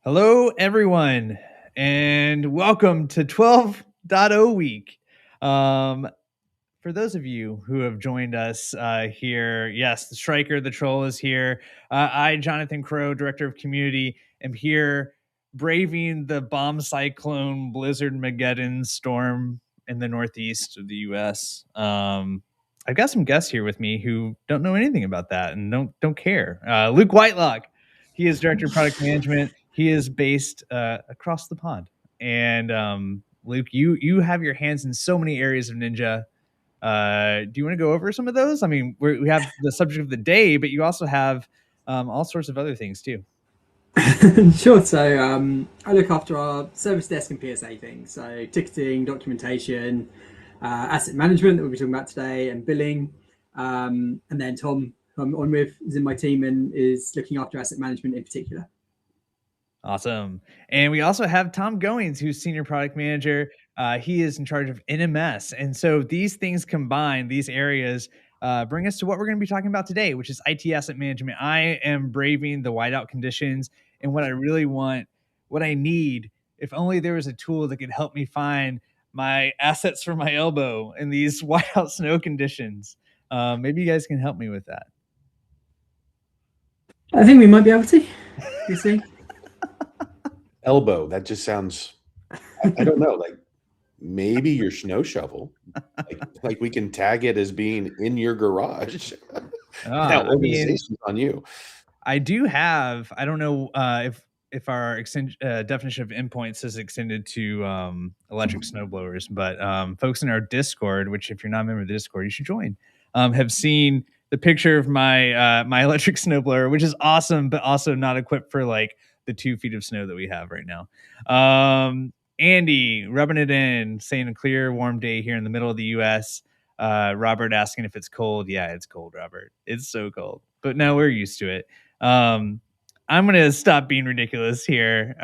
Hello, everyone, and welcome to 12.0 week. Um, for those of you who have joined us here, yes, the Striker, the Troll is here. I, Jonathan Crow, Director of Community, am here braving the bomb cyclone blizzard Mageddon storm in the northeast of the U.S. I've got some guests here with me who don't know anything about that and don't care. Luke Whitelock, he is Director of Product Management. He is based across the pond. And Luke, you have your hands in so many areas of Ninja. Do you want to go over some of those? I mean, we have the subject of the day, but you also have all sorts of other things too. Sure. I look after our service desk and PSA things. So ticketing, documentation, asset management that we'll be talking about today, and billing. And then Tom, who I'm on with, is in my team and is looking after asset management in particular. Awesome. And we also have Tom Goings, who's Senior Product Manager. He is in charge of NMS. And so these things combined, these areas, bring us to what we're going to be talking about today, which is IT asset management. I am braving the whiteout conditions. And what I really want, what I need, if only there was a tool that could help me find my assets for my elbow in these whiteout snow conditions. Maybe you guys can help me with that. I think we might be able to. You see? Elbow. That just sounds, I don't know, like maybe your snow shovel. Like we can tag it as being in your garage. That organization's on you. I do have, I don't know if our definition of endpoints is extended to electric snowblowers, but folks in our Discord, which if you're not a member of the Discord, you should join, have seen the picture of my my electric snowblower, which is awesome, but also not equipped for like the 2 feet of snow that we have right now. Andy rubbing it in, saying a clear, warm day here in the middle of the U.S. Robert asking if it's cold. Yeah, it's cold, Robert. It's so cold, but no, we're used to it. I'm going to stop being ridiculous here.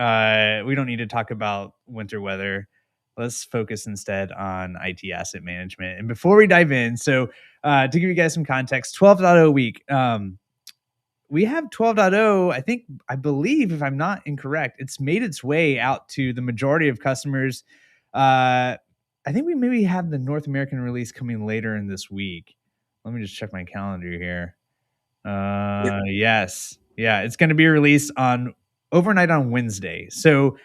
We don't need to talk about winter weather. Let's focus instead on IT asset management. And before we dive in, so to give you guys some context, 12.0 week. We have 12.0, I believe, if I'm not incorrect, it's made its way out to the majority of customers. I think we maybe have the North American release coming later in this week. Let me just check my calendar here. Yes. Yeah, it's going to be released on overnight on Wednesday. So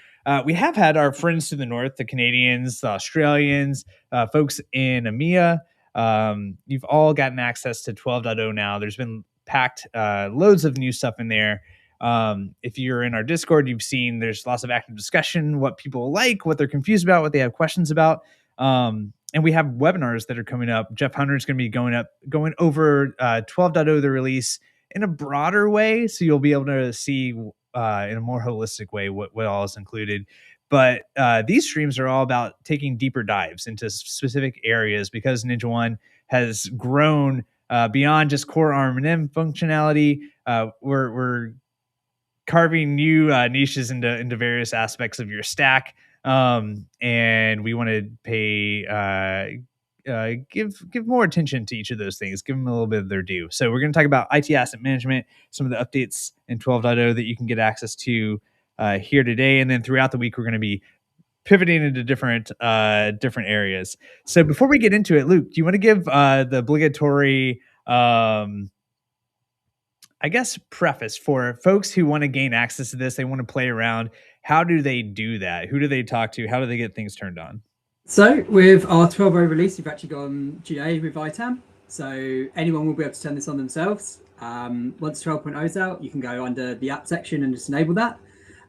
we have had our friends to the north, the Canadians, the Australians, folks in EMEA. You've all gotten access to 12.0 now. There's been packed loads of new stuff in there. If you're in our Discord, you've seen there's lots of active discussion, what people like, what they're confused about, what they have questions about. And we have webinars that are coming up. Jeff Hunter is going to be going over 12.0, the release, in a broader way. So you'll be able to see in a more holistic way what all is included. But these streams are all about taking deeper dives into specific areas because NinjaOne has grown beyond just core RMM functionality. We're carving new niches into various aspects of your stack. And we want to give more attention to each of those things, give them a little bit of their due. So we're going to talk about IT asset management, some of the updates in 12.0 that you can get access to here today. And then throughout the week, we're going to be pivoting into different areas. So before we get into it, Luke, do you want to give the obligatory preface for folks who want to gain access to this? They want to play around. How do they do that? Who do they talk to? How do they get things turned on? So with our 12.0 release, we've actually gone GA with ITAM. So anyone will be able to turn this on themselves. Once 12.0 is out, you can go under the app section and just enable that.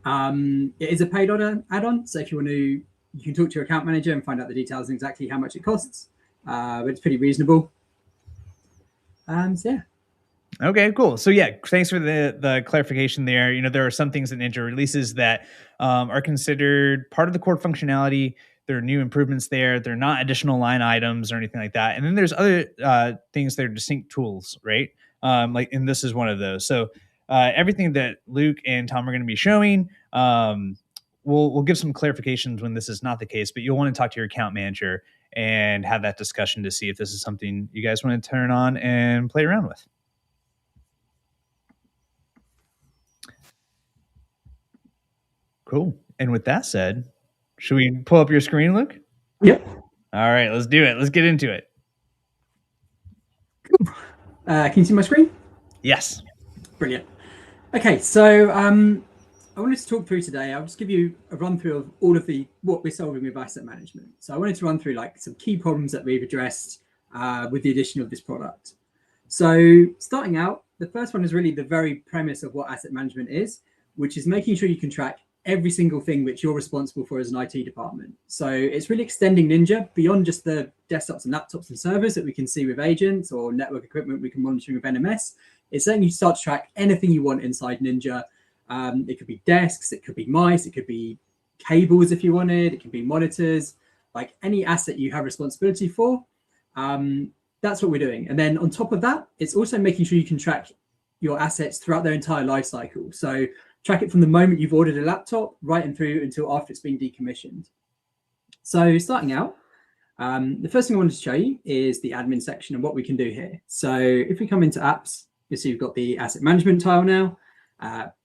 It is a paid add-on. So if you want to, you can talk to your account manager and find out the details and exactly how much it costs. But it's pretty reasonable. Yeah. Okay, cool. So yeah, thanks for the clarification there. You know, there are some things in Ninja releases that are considered part of the core functionality. There are new improvements there. They're not additional line items or anything like that. And then there's other things that are distinct tools, right? And this is one of those. So everything that Luke and Tom are going to be showing, we'll give some clarifications when this is not the case, but you'll want to talk to your account manager and have that discussion to see if this is something you guys want to turn on and play around with. Cool. And with that said, should we pull up your screen, Luke? Yep. All right, let's do it. Let's get into it. Cool. Can you see my screen? Yes. Brilliant. Okay, so I wanted to talk through today. I'll just give you a run through of all of what we're solving with asset management. So I wanted to run through like some key problems that we've addressed with the addition of this product. So starting out, the first one is really the very premise of what asset management is, which is making sure you can track every single thing which you're responsible for as an IT department. So it's really extending Ninja beyond just the desktops and laptops and servers that we can see with agents or network equipment we can monitor with NMS. It's letting you start to track anything you want inside Ninja. It could be desks, it could be mice, it could be cables if you wanted, it could be monitors, like any asset you have responsibility for. That's what we're doing. And then on top of that, it's also making sure you can track your assets throughout their entire life cycle. So track it from the moment you've ordered a laptop right and through until after it's been decommissioned. So starting out, the first thing I wanted to show you is the admin section and what we can do here. So if we come into apps, you'll see you've got the asset management tile now.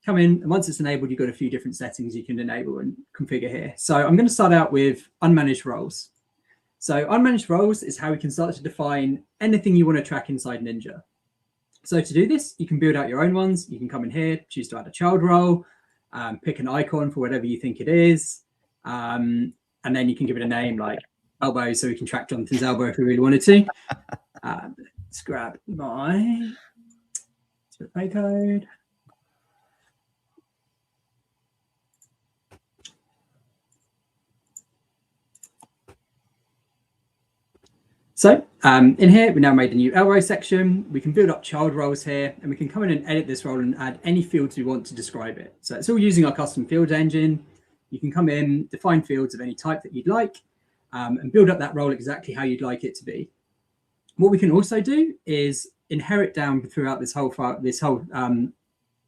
Come in, and once it's enabled, you've got a few different settings you can enable and configure here. So I'm going to start out with unmanaged roles. So unmanaged roles is how we can start to define anything you want to track inside Ninja. So to do this, you can build out your own ones. You can come in here, choose to add a child role, pick an icon for whatever you think it is. And then you can give it a name like elbow, so we can track Jonathan's elbow if we really wanted to. Let's grab my pay code. So in here, we now made a new elbow section. We can build up child roles here, and we can come in and edit this role and add any fields we want to describe it. So it's all using our custom field engine. You can come in, define fields of any type that you'd like, and build up that role exactly how you'd like it to be. What we can also do is inherit down throughout this whole file, the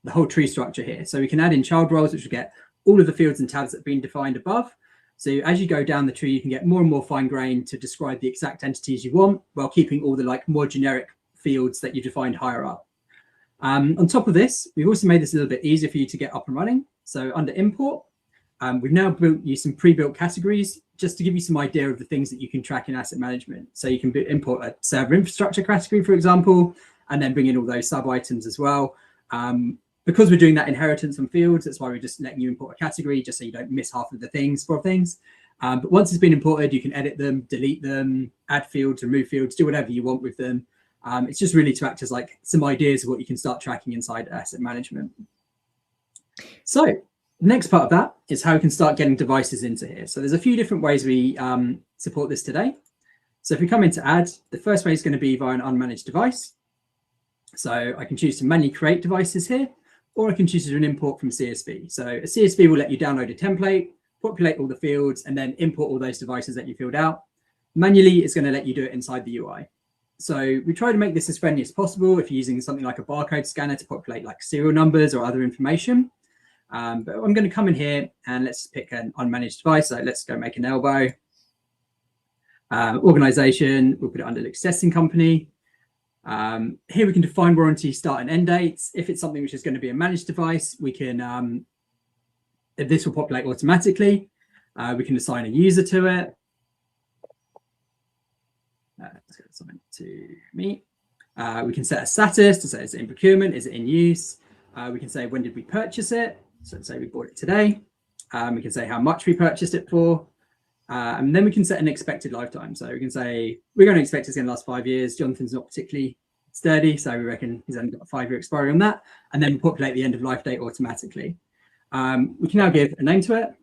whole tree structure here. So we can add in child roles, which will get all of the fields and tabs that have been defined above. So as you go down the tree, you can get more and more fine grained to describe the exact entities you want, while keeping all the like more generic fields that you defined higher up. On top of this, we've also made this a little bit easier for you to get up and running. So under import, we've now built you some pre-built categories just to give you some idea of the things that you can track in asset management. So you can import a server infrastructure category, for example, and then bring in all those sub items as well. Because we're doing that inheritance from fields, that's why we're just letting you import a category, just so you don't miss half of the things. But once it's been imported, you can edit them, delete them, add fields, remove fields, do whatever you want with them. It's just really to act as like some ideas of what you can start tracking inside asset management. So the next part of that is how we can start getting devices into here. So there's a few different ways we support this today. So if we come into add, the first way is going to be via an unmanaged device. So I can choose to manually create devices here, or I can choose to do an import from CSV. So a CSV will let you download a template, populate all the fields, and then import all those devices that you filled out. Manually, it's going to let you do it inside the UI. So we try to make this as friendly as possible if you're using something like a barcode scanner to populate like serial numbers or other information. But I'm going to come in here and let's pick an unmanaged device. So let's go make an elbow. Organization, we'll put it under Luke's testing company. Here we can define warranty start and end dates. If it's something which is going to be a managed device, we can, if this will populate automatically, we can assign a user to it. Let's get something to me. We can set a status to say, is it in procurement? Is it in use? We can say, when did we purchase it? So let's say we bought it today. We can say how much we purchased it for. And then we can set an expected lifetime. So we can say, we're going to expect it's going to last 5 years. Jonathan's not particularly sturdy, so we reckon he's only got a 5-year expiry on that. And then populate the end of life date automatically. We can now give a name to it.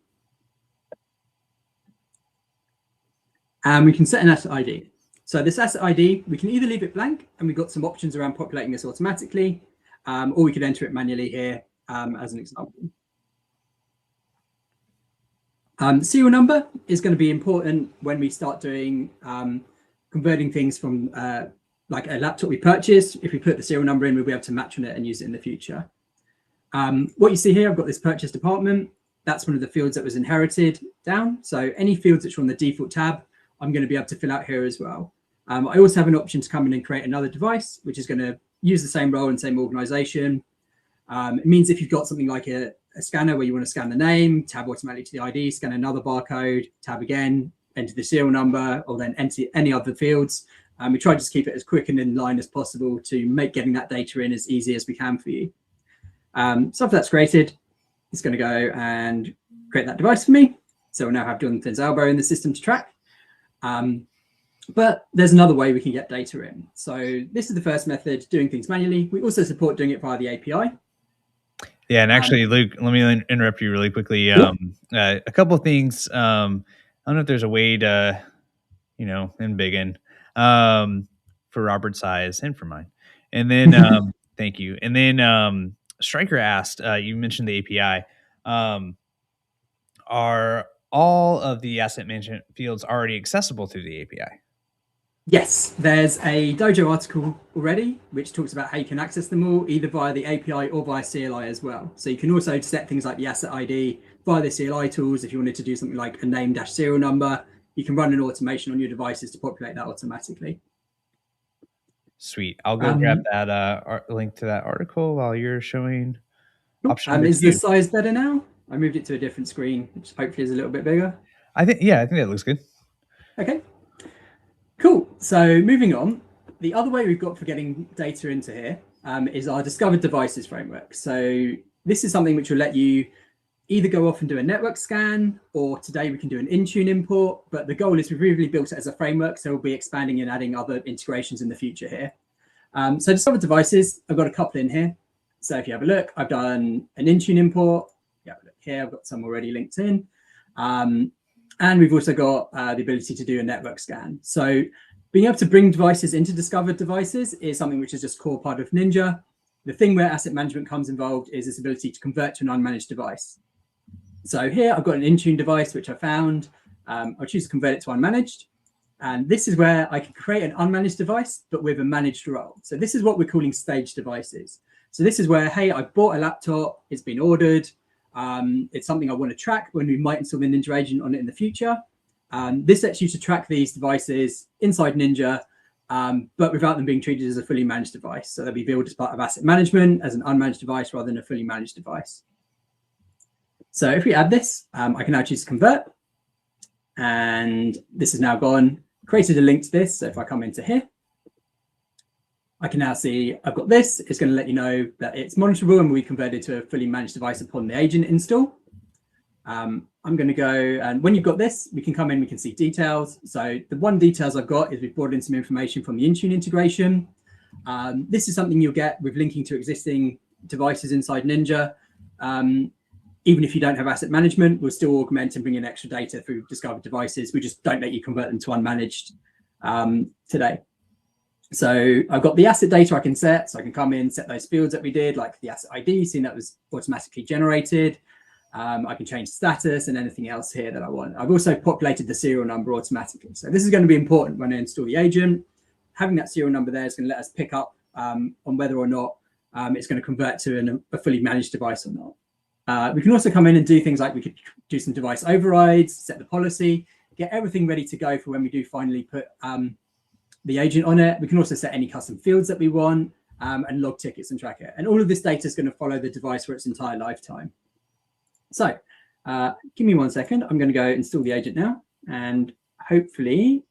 And we can set an asset ID. So this asset ID, we can either leave it blank, and we've got some options around populating this automatically, or we could enter it manually here as an example. The serial number is going to be important when we start doing converting things from like a laptop we purchased. If we put the serial number in, we'll be able to match on it and use it in the future. What you see here, I've got this purchase department. That's one of the fields that was inherited down. So any fields which are on the default tab, I'm going to be able to fill out here as well. I also have an option to come in and create another device, which is going to use the same role and same organization. It means if you've got something like a a scanner where you want to scan the name, tab automatically to the ID, scan another barcode, tab again, enter the serial number, or then enter any other fields. We try to just keep it as quick and in line as possible to make getting that data in as easy as we can for you. So after that's created, it's going to go and create that device for me. So we now have Jonathan's elbow in the system to track. But there's another way we can get data in. So this is the first method, doing things manually. We also support doing it via the API. Yeah, and actually, Luke, let me interrupt you really quickly. Sure. A couple of things. I don't know if there's a way to, and big for Robert's size and for mine. And then, thank you. And then Stryker asked, you mentioned the API. Are all of the asset management fields already accessible through the API? Yes, there's a Dojo article already, which talks about how you can access them all, either via the API or via CLI as well. So you can also set things like the asset ID via the CLI tools. If you wanted to do something like a name-serial number, you can run an automation on your devices to populate that automatically. Sweet. I'll go grab that link to that article while you're showing option number 2. Is the size better now? I moved it to a different screen, which hopefully is a little bit bigger. I think that looks good. Okay. Cool. So moving on, the other way we've got for getting data into here is our discovered devices framework. So this is something which will let you either go off and do a network scan, or today we can do an Intune import. But the goal is we've really built it as a framework, so we'll be expanding and adding other integrations in the future here. So discovered devices, I've got a couple in here. So if you have a look, I've done an Intune import. Yeah, look here, I've got some already linked in. And we've also got the ability to do a network scan. So being able to bring devices into discovered devices is something which is just core part of Ninja. The thing where asset management comes involved is this ability to convert to an unmanaged device. So here I've got an Intune device, which I found. I'll choose to convert it to unmanaged. And this is where I can create an unmanaged device, but with a managed role. So this is what we're calling stage devices. So this is where, hey, I bought a laptop, it's been ordered. It's something I want to track when we might install the Ninja agent on it in the future. This lets you to track these devices inside Ninja, but without them being treated as a fully managed device. So they'll be billed as part of asset management as an unmanaged device rather than a fully managed device. So if we add this, I can now choose to convert. And this is now gone, created a link to this. So if I come into here, I can now see I've got this. It's going to let you know that it's monitorable and will be converted to a fully managed device upon the agent install. I'm going to go, and when you've got this, we can come in, we can see details. So the one details I've got is we've brought in some information from the Intune integration. This is something you'll get with linking to existing devices inside Ninja. Even if you don't have asset management, we'll still augment and bring in extra data through discovered devices. We just don't let you convert them to unmanaged today. So I've got the asset data I can set. So I can come in, set those fields that we did, like the asset ID, seeing that was automatically generated. I can change status and anything else here that I want. I've also populated the serial number automatically. So this is going to be important when I install the agent. Having that serial number there is going to let us pick up on whether or not it's going to convert to a fully managed device or not. We can also come in and do things like we could do some device overrides, set the policy, get everything ready to go for when we do finally put the agent on it. We can also set any custom fields that we want and log tickets and track it. And all of this data is going to follow the device for its entire lifetime. So give me 1 second. I'm going to go install the agent now. And hopefully,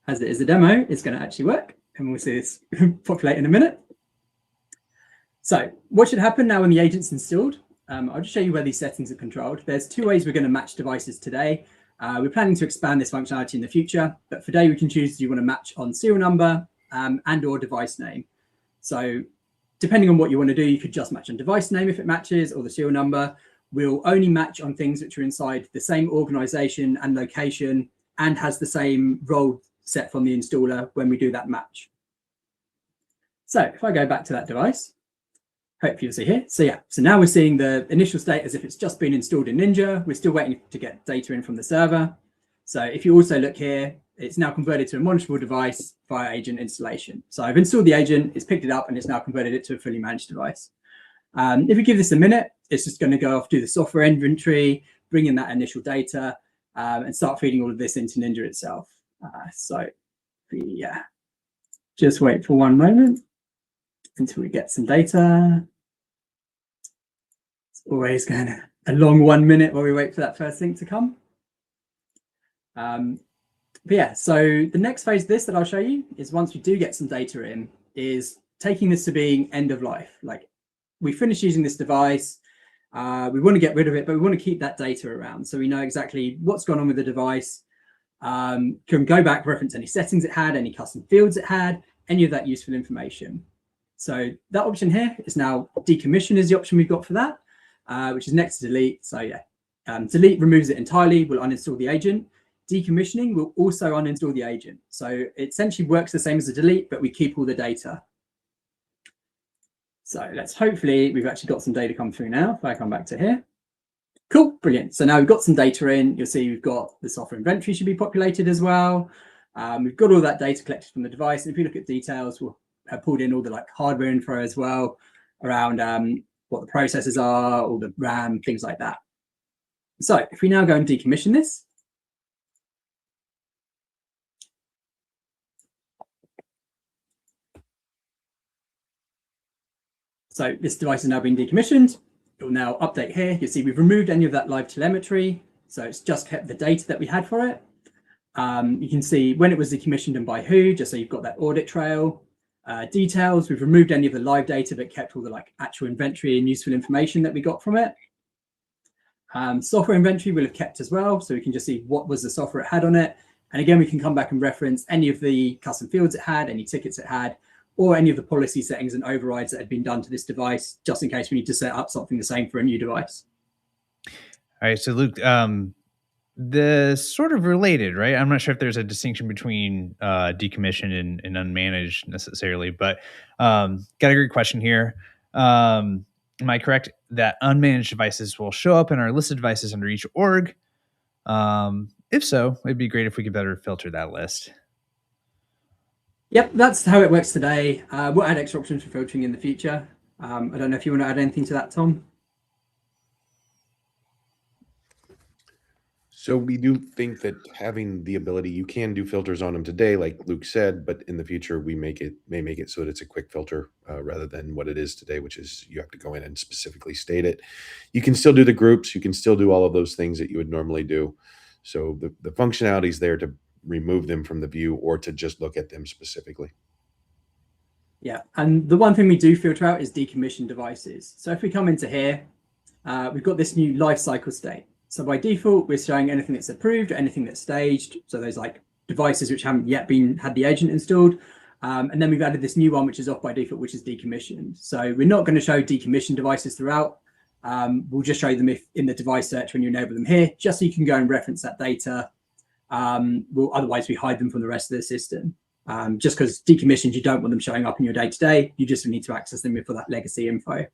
as it is a demo, it's going to actually work. And we'll see this populate in a minute. So what should happen now when the agent's installed? I'll just show you where these settings are controlled. There's 2 ways we're going to match devices today. We're planning to expand this functionality in the future, but for today we can choose, do you want to match on serial number and or device name. So depending on what you want to do, you could just match on device name if it matches, or the serial number. We'll only match on things which are inside the same organization and location and has the same role set from the installer when we do that match. So if I go back to that device, hopefully you'll see here. So yeah, so now we're seeing the initial state as if it's just been installed in Ninja. We're still waiting to get data in from the server. So if you also look here, it's now converted to a monitorable device via agent installation. So I've installed the agent, it's picked it up, and it's now converted it to a fully managed device. If we give this a minute, it's just going to go off, do the software inventory, bring in that initial data, and start feeding all of this into Ninja itself. So yeah, just wait for 1 moment until we get some data. always going a long 1 minute while we wait for that first link to come. But yeah, so the next phase of this that I'll show you is once we do get some data in, is taking this to being end of life. Like we finish using this device, we want to get rid of it, but we want to keep that data around so we know exactly what's gone on with the device. Can go back, reference any settings it had, any custom fields it had, any of that useful information. So that option here is now decommission is the option we've got for that, which is next to delete. So yeah, delete removes it entirely, will uninstall the agent. Decommissioning will also uninstall the agent. So it essentially works the same as a delete, but we keep all the data. So let's hopefully, we've actually got some data come through now. If I come back to here. Cool, brilliant. So now we've got some data in. You'll see we've got the software inventory should be populated as well. We've got all that data collected from the device. And if you look at details, we'll have pulled in all the like hardware info as well around what the processors are, all the RAM, things like that. So if we now go and decommission this, so this device has now been decommissioned. It will now update here. You see we've removed any of that live telemetry. So it's just kept the data that we had for it. You can see when it was decommissioned and by who, just so you've got that audit trail. Details, we've removed any of the live data, but kept all the like actual inventory and useful information that we got from it. Software inventory we'll have kept as well. So we can just see what was the software it had on it. And again, we can come back and reference any of the custom fields it had, any tickets it had, or any of the policy settings and overrides that had been done to this device, just in case we need to set up something the same for a new device. All right, so Luke, the sort of related, right? I'm not sure if there's a distinction between decommission and unmanaged necessarily, but got a great question here. Am I correct that unmanaged devices will show up in our listed devices under each org? If so, it'd be great if we could better filter that list. Yep, that's how it works today. We'll add extra options for filtering in the future. I don't know if you want to add anything to that, Tom. So we do think that having the ability, you can do filters on them today, like Luke said, but in the future we may make it so that it's a quick filter rather than what it is today, which is you have to go in and specifically state it. You can still do the groups, you can still do all of those things that you would normally do. So the functionality is there to remove them from the view or to just look at them specifically. Yeah, and the one thing we do filter out is decommissioned devices. So if we come into here, we've got this new lifecycle state. So by default, we're showing anything that's approved, anything that's staged. So those like devices which haven't yet had the agent installed. And then we've added this new one, which is off by default, which is decommissioned. So we're not going to show decommissioned devices throughout. We'll just show them if in the device search when you enable them here, just so you can go and reference that data. Otherwise we hide them from the rest of the system. Just because decommissioned, you don't want them showing up in your day-to-day. You just need to access them for that legacy info.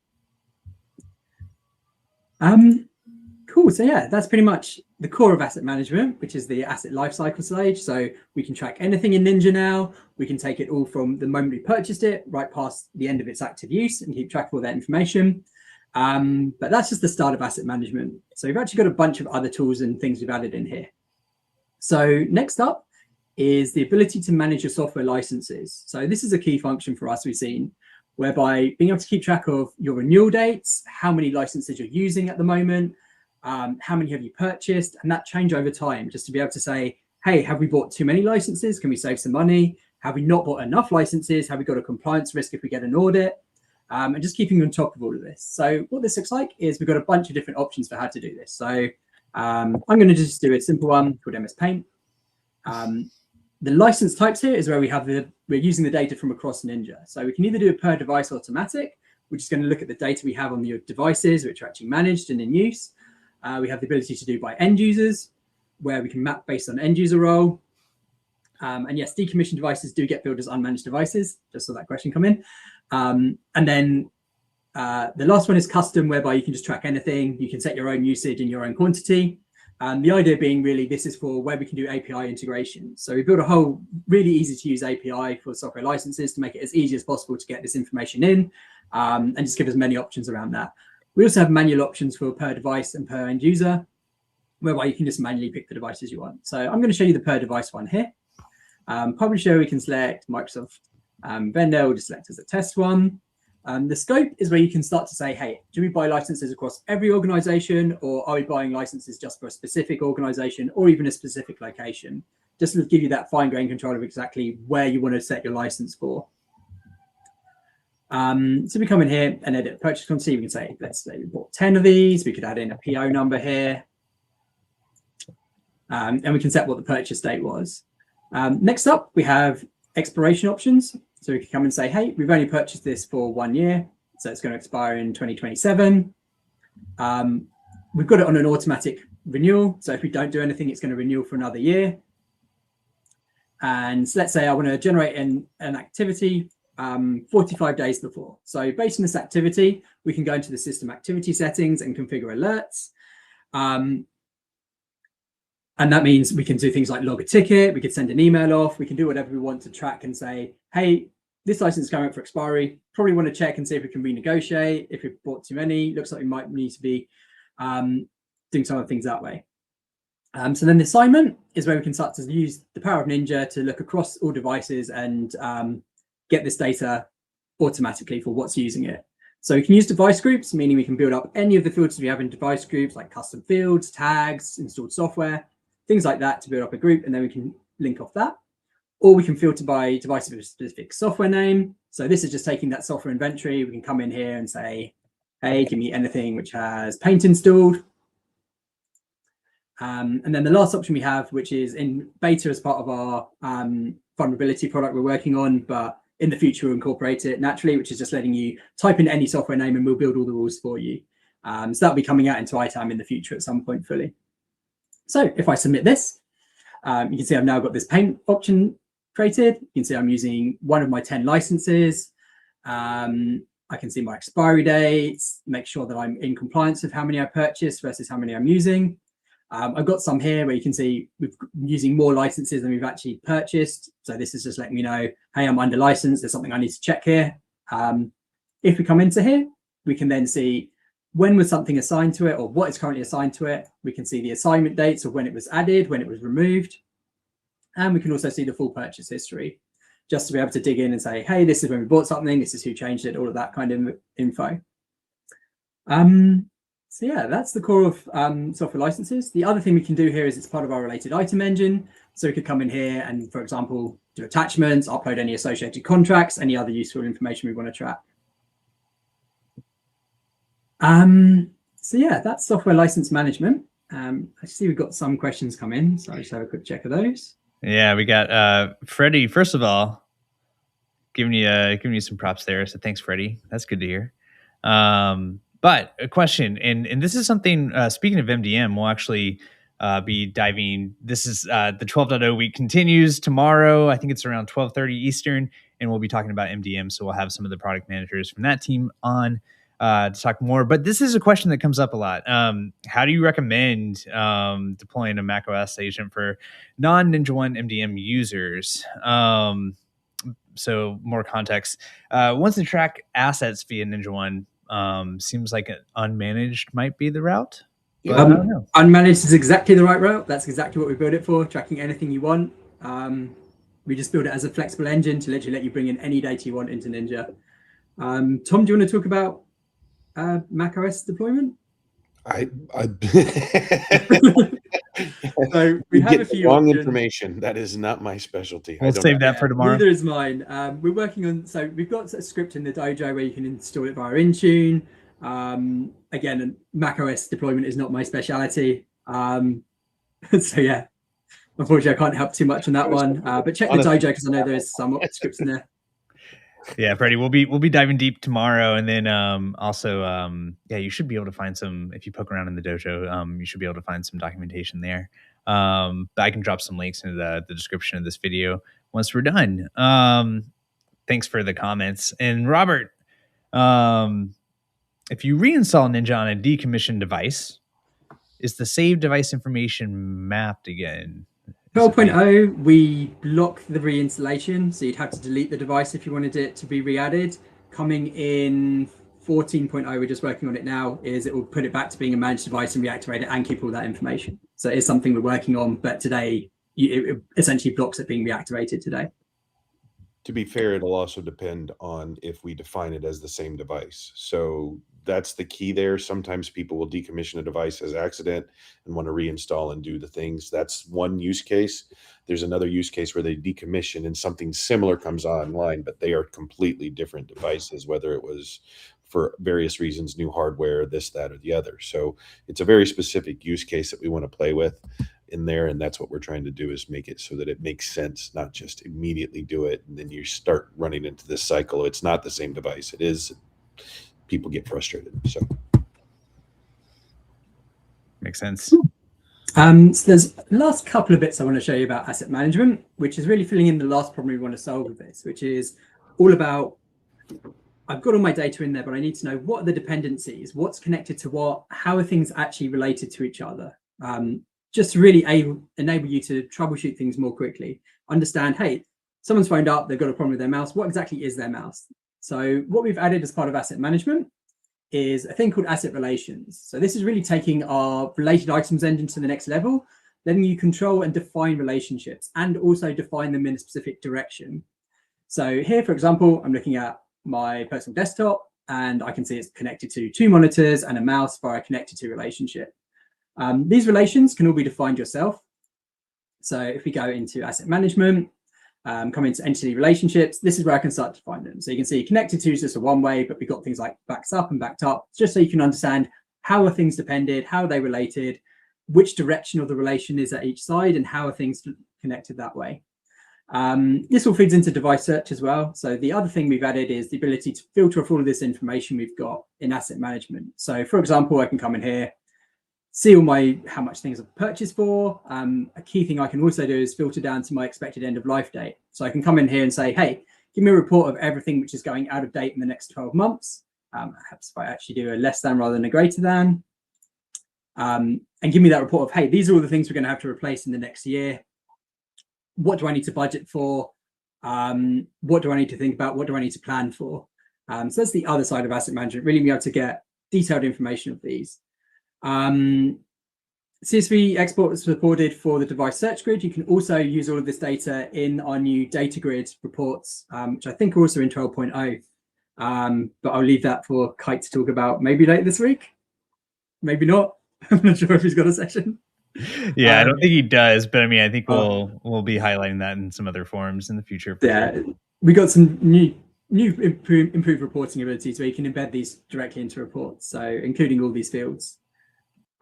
Cool. So yeah, that's pretty much the core of asset management, which is the asset lifecycle stage. So we can track anything in Ninja now. We can take it all from the moment we purchased it right past the end of its active use and keep track of all that information. But that's just the start of asset management. So we've actually got a bunch of other tools and things we've added in here. So next up is the ability to manage your software licenses. So this is a key function for us we've seen, whereby being able to keep track of your renewal dates, how many licenses you're using at the moment, how many have you purchased, and that change over time, just to be able to say, hey, have we bought too many licenses? Can we save some money? Have we not bought enough licenses? Have we got a compliance risk if we get an audit? And just keeping on top of all of this. So what this looks like is we've got a bunch of different options for how to do this. So I'm going to just do a simple one called MS Paint. The license types here is where we're using the data from across Ninja. So we can either do a per device automatic, which is going to look at the data we have on your devices, which are actually managed and in use. We have the ability to do by end users, where we can map based on end user role. And yes, decommissioned devices do get billed as unmanaged devices, just so that question come in. And then the last one is custom, whereby you can just track anything. You can set your own usage and your own quantity. The idea being really this is for where we can do API integration. So we built a whole really easy to use API for software licenses to make it as easy as possible to get this information in and just give us many options around that. We also have manual options for per device and per end user, whereby you can just manually pick the devices you want. So I'm going to show you the per device one here. Publisher, we can select Microsoft vendor, we'll just select as a test one. The scope is where you can start to say, hey, do we buy licenses across every organization, or are we buying licenses just for a specific organization or even a specific location? Just to give you that fine-grained control of exactly where you want to set your license for. So we come in here and edit purchase quantity. We can say, let's say we bought 10 of these. We could add in a PO number here. And we can set what the purchase date was. Next up, we have expiration options. So we can come and say, hey, we've only purchased this for 1 year, so it's going to expire in 2027. We've got it on an automatic renewal. So if we don't do anything, it's going to renew for another year. And let's say I want to generate an activity 45 days before. So based on this activity, we can go into the system activity settings and configure alerts. And that means we can do things like log a ticket, we could send an email off, we can do whatever we want to track and say, hey, this license is coming up for expiry. Probably want to check and see if we can renegotiate. If we've bought too many, looks like we might need to be doing some of the things that way. So then the assignment is where we can start to use the power of Ninja to look across all devices and get this data automatically for what's using it. So we can use device groups, meaning we can build up any of the filters we have in device groups, like custom fields, tags, installed software, things like that, to build up a group, and then we can link off that. Or we can filter by device with a specific software name. So this is just taking that software inventory. We can come in here and say, hey, give me anything which has Paint installed. And then the last option we have, which is in beta as part of our vulnerability product we're working on, but in the future we'll incorporate it naturally, which is just letting you type in any software name and we'll build all the rules for you. So that'll be coming out into ITAM in the future at some point fully. So if I submit this, you can see I've now got this paint option created. You can see I'm using one of my 10 licenses. I can see my expiry dates, make sure that I'm in compliance with how many I purchased versus how many I'm using. I've got some here where you can see we're using more licenses than we've actually purchased. So this is just letting me know, hey, I'm under license. There's something I need to check here. If we come into here, we can then see when was something assigned to it or what is currently assigned to it. We can see the assignment dates of when it was added, when it was removed. And we can also see the full purchase history, just to be able to dig in and say, hey, this is when we bought something, this is who changed it, all of that kind of info. So yeah, that's the core of software licenses. The other thing we can do here is it's part of our related item engine. So we could come in here and, for example, do attachments, upload any associated contracts, any other useful information we want to track. So yeah, that's software license management. I see we've got some questions come in, so I'll just have a quick check of those. Yeah, we got Freddie. First of all, giving you some props there. So thanks, Freddie. That's good to hear. But a question, and this is something. Speaking of MDM, we'll actually be diving. This is the 12.0 week continues tomorrow. I think it's around 12:30 Eastern, and we'll be talking about MDM. So we'll have some of the product managers from that team on to talk more. But this is a question that comes up a lot. How do you recommend deploying a macOS agent for non-NinjaOne MDM users? So more context. Once they track assets via NinjaOne, seems like an unmanaged might be the route. But I don't know. Unmanaged is exactly the right route. That's exactly what we built it for, tracking anything you want. We just build it as a flexible engine to literally let you bring in any data you want into Ninja. Tom, do you want to talk about macOS deployment? So we have a few wrong options. information. That is not my specialty. We'll save that for tomorrow. Neither is mine. We're working on, so we've got a script in the dojo where you can install it via Intune. Again, macOS deployment is not my speciality. So yeah, unfortunately I can't help too much on that one. But check the dojo because I know there's some scripts in there. Yeah, Freddie, we'll be diving deep tomorrow, and then also yeah, you should be able to find some if you poke around in the dojo. You should be able to find some documentation there. But I can drop some links into the description of this video once we're done. Thanks for the comments. And Robert, if you reinstall Ninja on a decommissioned device, is the saved device information mapped again? 12.0, we block the reinstallation, so you'd have to delete the device if you wanted it to be re-added. Coming in 14.0, we're just working on it now, is it will put it back to being a managed device and reactivate it and keep all that information. So it is something we're working on, but today it essentially blocks it being reactivated today. To be fair, it'll also depend on if we define it as the same device. So that's the key there. Sometimes people will decommission a device as accident and want to reinstall and do the things. That's one use case. There's another use case where they decommission and something similar comes online, but they are completely different devices, whether it was for various reasons, new hardware, this, that, or the other. So it's a very specific use case that we want to play with in there, and that's what we're trying to do, is make it so that it makes sense, not just immediately do it and then you start running into this cycle. It's not the same device. It is. People get frustrated. So makes sense. So there's the last couple of bits I want to show you about asset management, which is really filling in the last problem we want to solve with this, which is all about, I've got all my data in there, but I need to know what are the dependencies, what's connected to what, how are things actually related to each other. Just to really enable you to troubleshoot things more quickly. Understand, hey, someone's phoned up, they've got a problem with their mouse. What exactly is their mouse? So what we've added as part of asset management is a thing called asset relations. So this is really taking our related items engine to the next level, letting you control and define relationships and also define them in a specific direction. So here, for example, I'm looking at my personal desktop and I can see it's connected to 2 monitors and a mouse via a connected to relationship. These relations can all be defined yourself. So if we go into asset management, come into entity relationships, this is where I can start to find them. So you can see connected to is just a one way, but we've got things like backs up and backed up, just so you can understand how are things depended, how are they related, which direction of the relation is at each side, and how are things connected that way. This all feeds into device search as well. So the other thing we've added is the ability to filter off all of this information we've got in asset management. So for example, I can come in here, see all how much things I've purchased for. A key thing I can also do is filter down to my expected end of life date. So I can come in here and say, hey, give me a report of everything which is going out of date in the next 12 months. Perhaps if I actually do a less than rather than a greater than, and give me that report of, hey, these are all the things we're going to have to replace in the next year. What do I need to budget for? What do I need to think about? What do I need to plan for? So that's the other side of asset management, really being able to get detailed information of these. CSV export is supported for the device search grid. You can also use all of this data in our new data grid reports, which I think are also in 12.0. But I'll leave that for Kite to talk about maybe later this week. Maybe not. I'm not sure if he's got a session. Yeah, I don't think he does, but I mean, I think we'll be highlighting that in some other forums in the future. Yeah, sure. We got some new improved reporting abilities where you can embed these directly into reports, so including all these fields.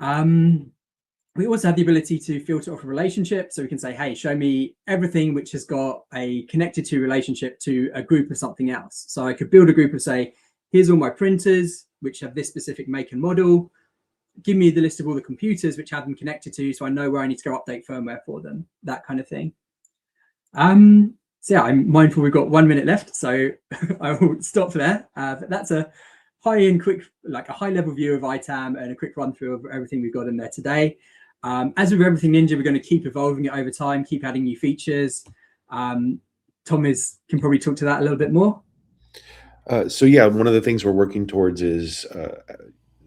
We also have the ability to filter off a relationship, so we can say, hey, show me everything which has got a connected to relationship to a group of something else. So I could build a group of, say, here's all my printers which have this specific make and model. Give me the list of all the computers which have them connected to, so I know where I need to go update firmware for them, that kind of thing. So yeah, I'm mindful we've got 1 minute left, so I will stop there. But that's a high level view of ITAM and a quick run through of everything we've got in there today. As with everything Ninja, we're going to keep evolving it over time, keep adding new features. Tom can probably talk to that a little bit more. So yeah, one of the things we're working towards is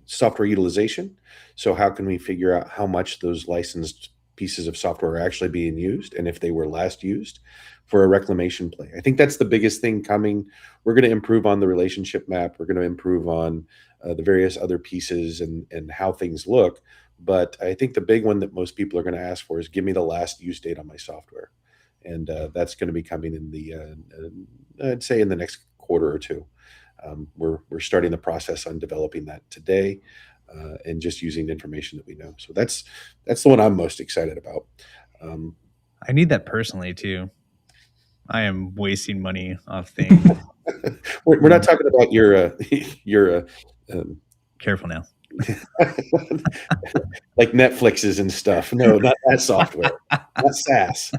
software utilization. So how can we figure out how much those licensed pieces of software are actually being used, and if they were last used, for a reclamation play? I think that's the biggest thing coming. We're going to improve on the relationship map. We're going to improve on the various other pieces and how things look. But I think the big one that most people are going to ask for is, give me the last use date on my software. And that's going to be coming in the, I'd say in the next quarter or two. We're starting the process on developing that today and just using the information that we know. So that's the one I'm most excited about. I need that personally too. I am wasting money off things. We're not talking about your careful now. Like Netflix's and stuff. No, not that software. Not SaaS.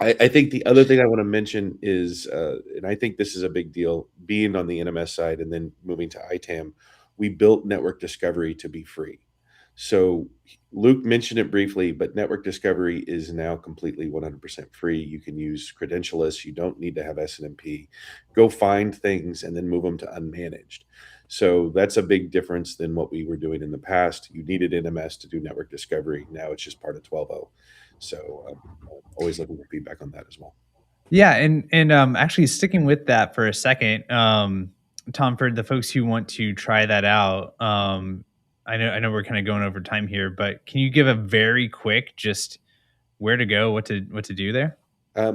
I think the other thing I want to mention is, and I think this is a big deal, being on the NMS side and then moving to ITAM, we built network discovery to be free. So Luke mentioned it briefly, but network discovery is now completely 100% free. You can use credentialless. You don't need to have SNMP. Go find things and then move them to unmanaged. So that's a big difference than what we were doing in the past. You needed NMS to do network discovery. Now it's just part of 12.0. So always looking for feedback on that as well. Yeah, and actually sticking with that for a second, Tom, for the folks who want to try that out, I know we're kind of going over time here, but can you give a very quick just where to go, what to do there?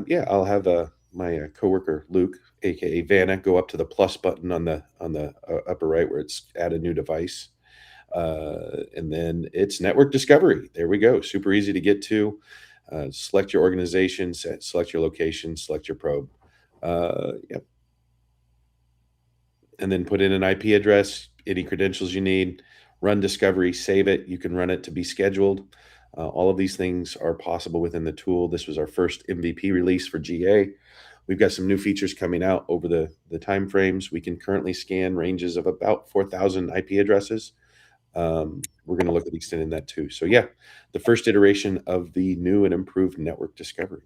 Yeah, I'll have my coworker Luke, aka Vanna, go up to the plus button on the upper right where it's add a new device, and then it's network discovery. There we go. Super easy to get to. Select your organization, select your location, select your probe. Yep. And then put in an IP address, any credentials you need, run discovery, save it. You can run it to be scheduled. All of these things are possible within the tool. This was our first MVP release for GA. We've got some new features coming out over the time frames. We can currently scan ranges of about 4,000 IP addresses. We're going to look at extending that too. So yeah, the first iteration of the new and improved network discovery.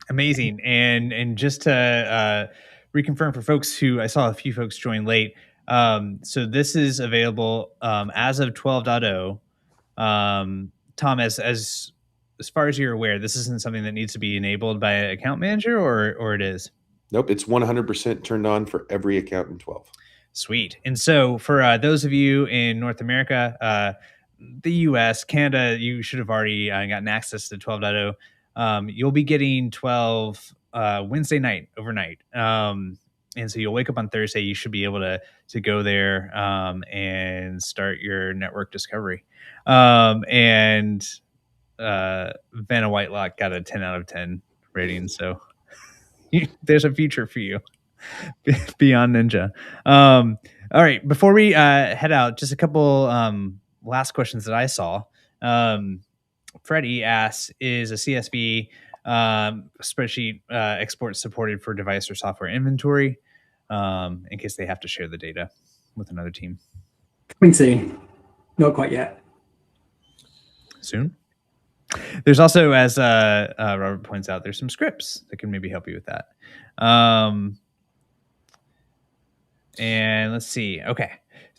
Amazing. And just to reconfirm for folks who I saw a few folks join late. So this is available as of 12.0. Tom, as far as you're aware, this isn't something that needs to be enabled by an account manager, or it is? Nope, it's 100% turned on for every account in 12. Sweet. And so for those of you in North America, the US, Canada, you should have already gotten access to 12.0. You'll be getting 12 Wednesday night overnight. And so you'll wake up on Thursday. You should be able to go there and start your network discovery. And Vanna Whitelock got a 10 out of 10 rating. So there's a future for you beyond Ninja. All right, before we head out, just a couple last questions that I saw. Freddie asks, is a CSV spreadsheet export supported for device or software inventory in case they have to share the data with another team? Coming soon. Not quite yet. Soon. There's also, as Robert points out, there's some scripts that can maybe help you with that. And let's see. Okay.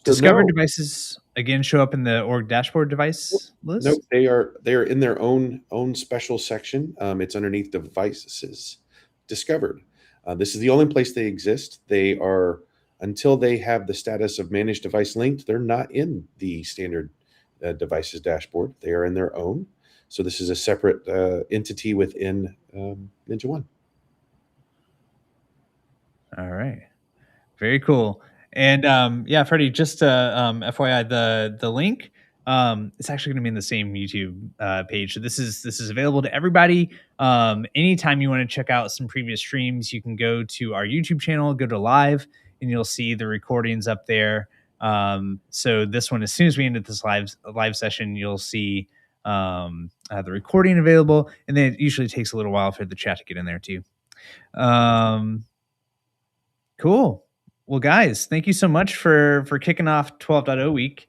Discovered devices again show up in the org dashboard device list? Nope, they are in their own special section. It's underneath devices discovered. This is the only place they exist. They are, until they have the status of managed device linked, they're not in the standard devices dashboard. They are in their own. So this is a separate entity within NinjaOne. All right. Very cool. And yeah, Freddie, just FYI, the link, it's actually going to be in the same YouTube page. So this is available to everybody. Anytime you want to check out some previous streams, you can go to our YouTube channel, go to live, and you'll see the recordings up there. So this one, as soon as we ended this live session, you'll see the recording available, and then it usually takes a little while for the chat to get in there too. Cool. Well, guys, thank you so much for kicking off 12.0 week.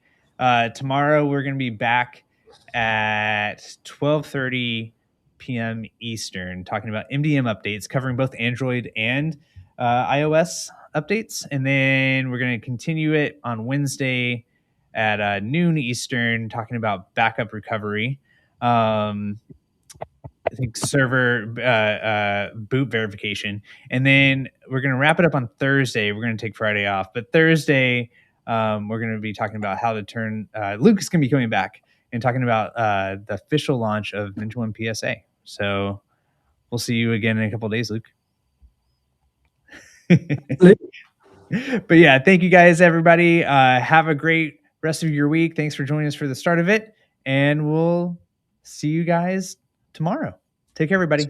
Tomorrow we're going to be back at 12:30 p.m. Eastern, talking about MDM updates, covering both Android and iOS updates, and then we're going to continue it on Wednesday at noon Eastern, talking about backup recovery. I think server boot verification. And then we're going to wrap it up on Thursday. We're going to take Friday off. But Thursday, we're going to be talking about how to turn... Luke is going to be coming back and talking about the official launch of NinjaOne PSA. So we'll see you again in a couple of days, Luke. But yeah, thank you guys, everybody. Have a great rest of your week. Thanks for joining us for the start of it. And we'll see you guys tomorrow. Take care, everybody.